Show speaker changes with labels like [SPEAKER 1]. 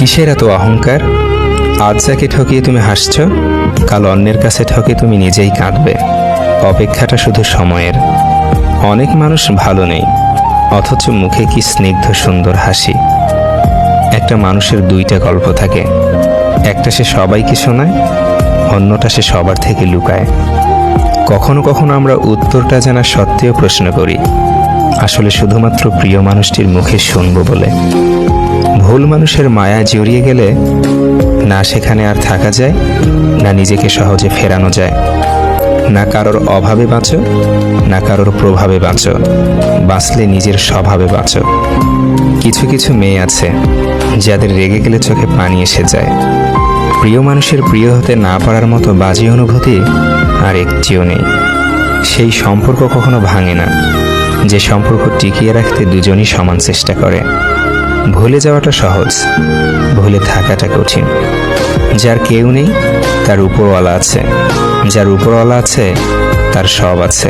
[SPEAKER 1] কিসের এত অহংকার? আজ যাকে ঠকিয়ে তুমি হাসছ, কাল অন্যের কাছে ঠকে তুমি নিজেই কাঁদবে। অপেক্ষাটা শুধু সময়ের। অনেক মানুষ ভালো নেই, অথচ মুখে কি স্নিগ্ধ সুন্দর হাসি। একটা মানুষের দুইটা গল্প থাকে, একটা সে সবাইকে শোনায়, অন্যটা সে সবার থেকে লুকায়। কখনো কখনো আমরা উত্তরটা জানা সত্ত্বেও প্রশ্ন করি, আসলে শুধুমাত্র প্রিয় মানুষটির মুখে শুনবো বলে। ভুল মানুষের মায়া জড়িয়ে গেলে না সেখানে আর থাকা যায়, না নিজেকে সহজে ফেরানো যায়। না কারোর অভাবে বাঁচো, না কারোর প্রভাবে বাঁচো, বাঁচলে নিজের স্বভাবে বাঁচো। কিছু কিছু মেয়ে আছে যাদের রেগে গেলে চোখে পানি এসে যায়। প্রিয় মানুষের প্রিয় হতে না পারার মতো বাজে অনুভূতি আর একটিও নেই। সেই সম্পর্ক কখনো ভাঙে না, যে সম্পর্ক টিকিয়ে রাখতে দুজনই সমান চেষ্টা করে। ভুলে যাওয়াটা সহজ, ভুলে থাকাটা কঠিন। যার কেউ নেই তার উপরওয়ালা আছে, যার উপরওয়ালা আছে তার সব আছে।